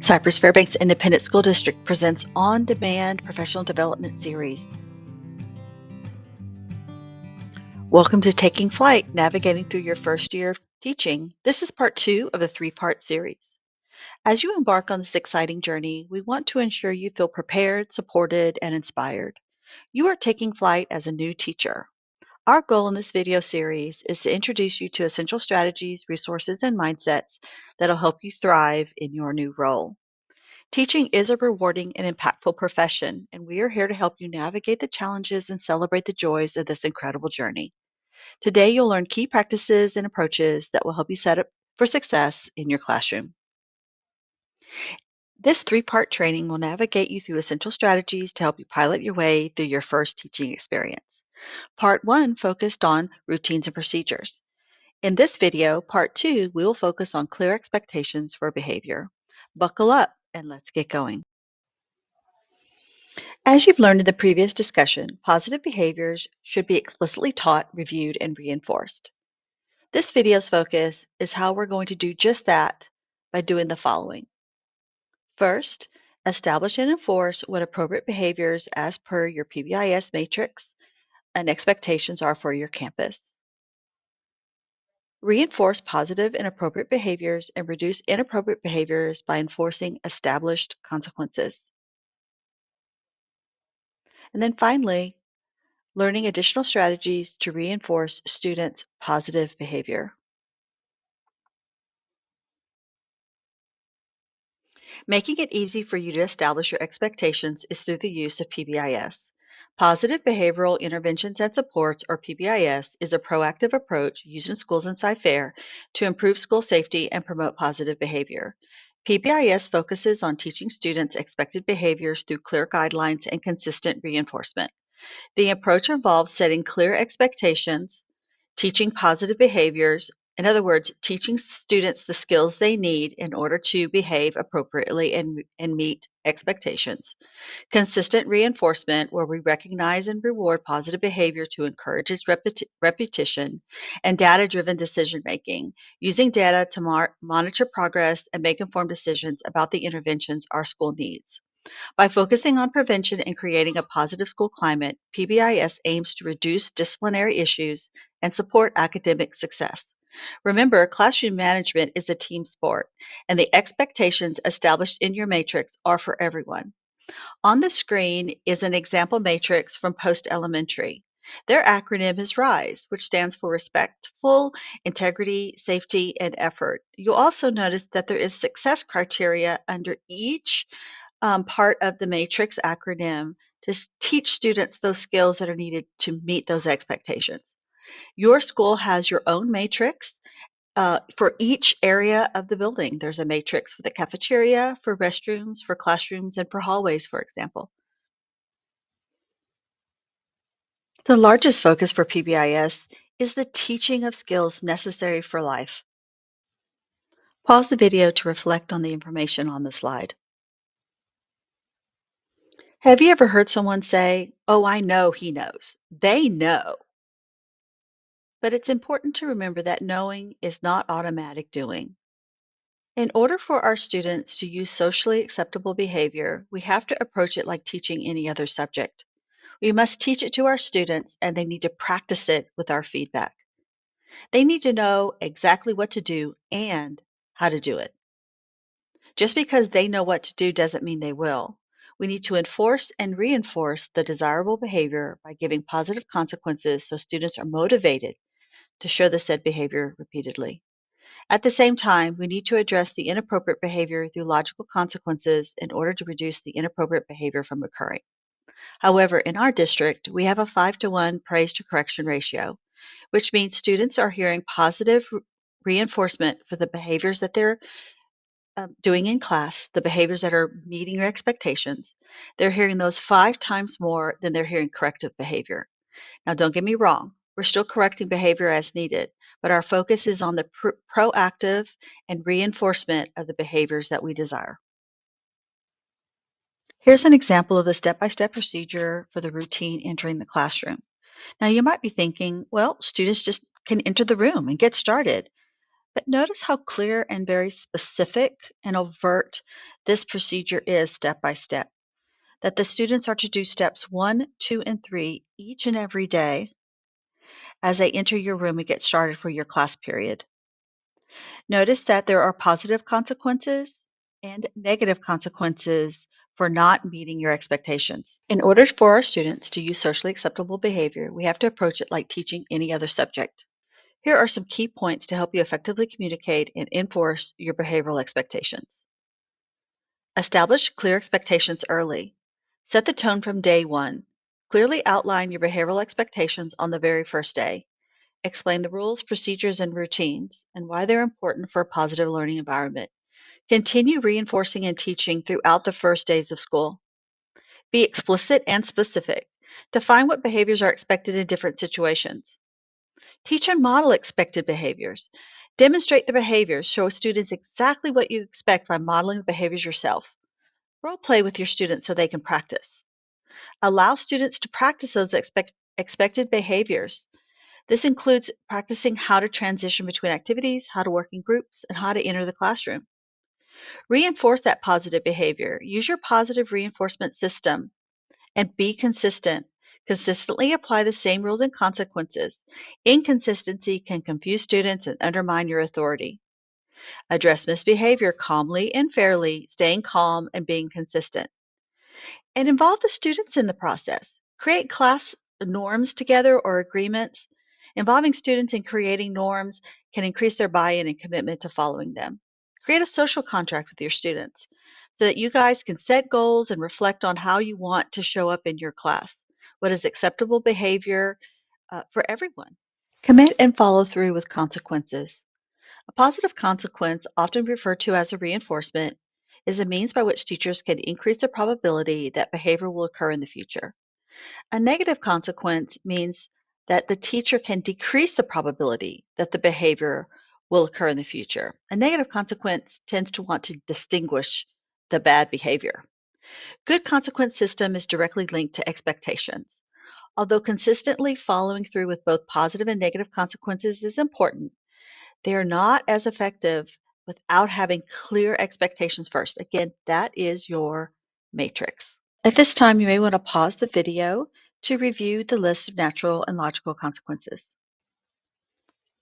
Cypress Fairbanks Independent School District presents on-demand professional development series. Welcome to Taking Flight, Navigating Through Your First Year of Teaching. This is part 2 of the 3-part series. As you embark on this exciting journey, we want to ensure you feel prepared, supported, and inspired. You are taking flight as a new teacher. Our goal in this video series is to introduce you to essential strategies, resources, and mindsets that will help you thrive in your new role. Teaching is a rewarding and impactful profession, and we are here to help you navigate the challenges and celebrate the joys of this incredible journey. Today, you'll learn key practices and approaches that will help you set up for success in your classroom. This 3-part training will navigate you through essential strategies to help you pilot your way through your first teaching experience. Part 1 focused on routines and procedures. In this video, Part 2, we will focus on clear expectations for behavior. Buckle up and let's get going. As you've learned in the previous discussion, positive behaviors should be explicitly taught, reviewed, and reinforced. This video's focus is how we're going to do just that by doing the following. First, establish and enforce what appropriate behaviors as per your PBIS matrix and expectations are for your campus. Reinforce positive and appropriate behaviors and reduce inappropriate behaviors by enforcing established consequences. And then finally, learning additional strategies to reinforce students' positive behavior. Making it easy for you to establish your expectations is through the use of PBIS. Positive Behavioral Interventions and Supports, or PBIS, is a proactive approach used in schools inside FAIR to improve school safety and promote positive behavior. PBIS focuses on teaching students expected behaviors through clear guidelines and consistent reinforcement. The approach involves setting clear expectations, teaching positive behaviors, in other words, teaching students the skills they need in order to behave appropriately and meet expectations. Consistent reinforcement, where we recognize and reward positive behavior to encourage its repetition, and data-driven decision making, using data to monitor progress and make informed decisions about the interventions our school needs. By focusing on prevention and creating a positive school climate, PBIS aims to reduce disciplinary issues and support academic success. Remember, classroom management is a team sport, and the expectations established in your matrix are for everyone. On the screen is an example matrix from post-elementary. Their acronym is RISE, which stands for Respectful, Integrity, Safety, and Effort. You'll also notice that there is success criteria under each part of the matrix acronym to teach students those skills that are needed to meet those expectations. Your school has your own matrix for each area of the building. There's a matrix for the cafeteria, for restrooms, for classrooms, and for hallways, for example. The largest focus for PBIS is the teaching of skills necessary for life. Pause the video to reflect on the information on the slide. Have you ever heard someone say, "Oh, I know he knows"? They know. But it's important to remember that knowing is not automatic doing. In order for our students to use socially acceptable behavior, we have to approach it like teaching any other subject. We must teach it to our students, and they need to practice it with our feedback. They need to know exactly what to do and how to do it. Just because they know what to do doesn't mean they will. We need to enforce and reinforce the desirable behavior by giving positive consequences so students are motivated to show the said behavior repeatedly. At the same time, we need to address the inappropriate behavior through logical consequences in order to reduce the inappropriate behavior from occurring. However, in our district, we have a 5-to-1 praise to correction ratio, which means students are hearing positive reinforcement for the behaviors that they're doing in class, the behaviors that are meeting your expectations. They're hearing those 5 times more than they're hearing corrective behavior. Now, don't get me wrong. We're still correcting behavior as needed, but our focus is on the proactive and reinforcement of the behaviors that we desire. Here's an example of the step-by-step procedure for the routine entering the classroom. Now, you might be thinking, well, students just can enter the room and get started. But notice how clear and very specific and overt this procedure is step by step. That the students are to do steps 1, 2, and 3 each and every day as they enter your room and get started for your class period. Notice that there are positive consequences and negative consequences for not meeting your expectations. In order for our students to use socially acceptable behavior, we have to approach it like teaching any other subject. Here are some key points to help you effectively communicate and enforce your behavioral expectations. Establish clear expectations early. Set the tone from day one. Clearly outline your behavioral expectations on the very first day. Explain the rules, procedures, and routines and why they're important for a positive learning environment. Continue reinforcing and teaching throughout the first days of school. Be explicit and specific. Define what behaviors are expected in different situations. Teach and model expected behaviors. Demonstrate the behaviors. Show students exactly what you expect by modeling the behaviors yourself. Role play with your students so they can practice. Allow students to practice those expected behaviors. This includes practicing how to transition between activities, how to work in groups, and how to enter the classroom. Reinforce that positive behavior. Use your positive reinforcement system and be consistent. Consistently apply the same rules and consequences. Inconsistency can confuse students and undermine your authority. Address misbehavior calmly and fairly, staying calm and being consistent. And involve the students in the process. Create class norms together or agreements. Involving students in creating norms can increase their buy-in and commitment to following them. Create a social contract with your students so that you guys can set goals and reflect on how you want to show up in your class. What is acceptable behavior for everyone? Commit and follow through with consequences. A positive consequence, often referred to as a reinforcement, is a means by which teachers can increase the probability that behavior will occur in the future. A negative consequence means that the teacher can decrease the probability that the behavior will occur in the future. A negative consequence tends to want to distinguish the bad behavior. Good consequence system is directly linked to expectations. Although consistently following through with both positive and negative consequences is important, they are not as effective without having clear expectations first. Again, that is your matrix. At this time, you may want to pause the video to review the list of natural and logical consequences.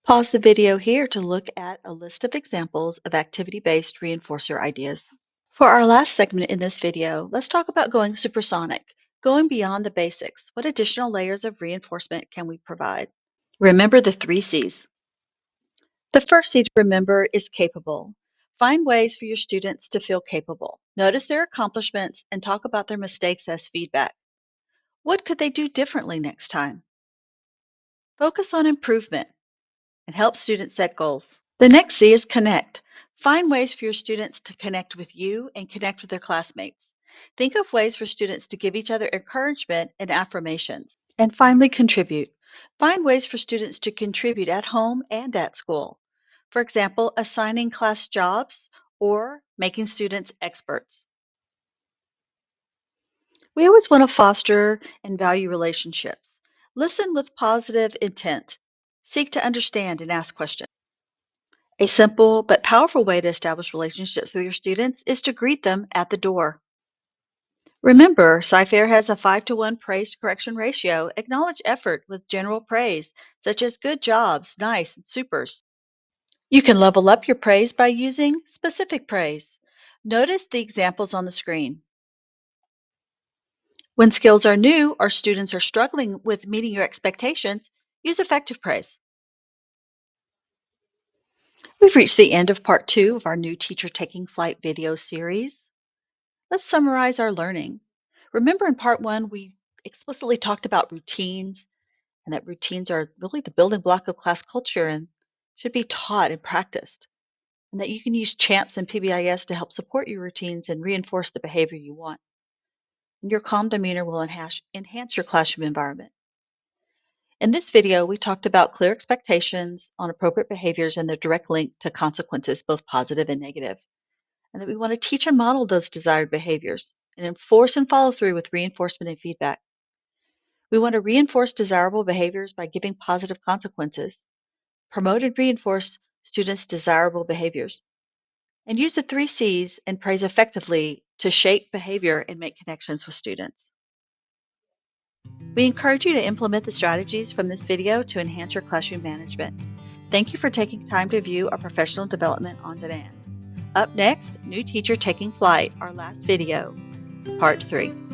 Pause the video here to look at a list of examples of activity-based reinforcer ideas. For our last segment in this video, let's talk about going supersonic, going beyond the basics. What additional layers of reinforcement can we provide? Remember the 3 C's. The first C to remember is capable. Find ways for your students to feel capable. Notice their accomplishments and talk about their mistakes as feedback. What could they do differently next time? Focus on improvement and help students set goals. The next C is connect. Find ways for your students to connect with you and connect with their classmates. Think of ways for students to give each other encouragement and affirmations. And finally, contribute. Find ways for students to contribute at home and at school. For example, assigning class jobs or making students experts. We always want to foster and value relationships. Listen with positive intent. Seek to understand and ask questions. A simple but powerful way to establish relationships with your students is to greet them at the door. Remember, SciFair has a 5-to-1 praise to correction ratio. Acknowledge effort with general praise, such as good jobs, nice, and supers. You can level up your praise by using specific praise. Notice the examples on the screen. When skills are new or students are struggling with meeting your expectations, use effective praise. We've reached the end of part 2 of our new Teacher Taking Flight video series. Let's summarize our learning. Remember in part 1, we explicitly talked about routines and that routines are really the building block of class culture and should be taught and practiced, and that you can use CHAMPS and PBIS to help support your routines and reinforce the behavior you want. And your calm demeanor will enhance your classroom environment. In this video, we talked about clear expectations on appropriate behaviors and their direct link to consequences, both positive and negative, and that we want to teach and model those desired behaviors and enforce and follow through with reinforcement and feedback. We want to reinforce desirable behaviors by giving positive consequences, promote and reinforce students' desirable behaviors. And use the 3 C's and praise effectively to shape behavior and make connections with students. We encourage you to implement the strategies from this video to enhance your classroom management. Thank you for taking time to view our professional development on demand. Up next, New Teacher Taking Flight, our last video, Part 3.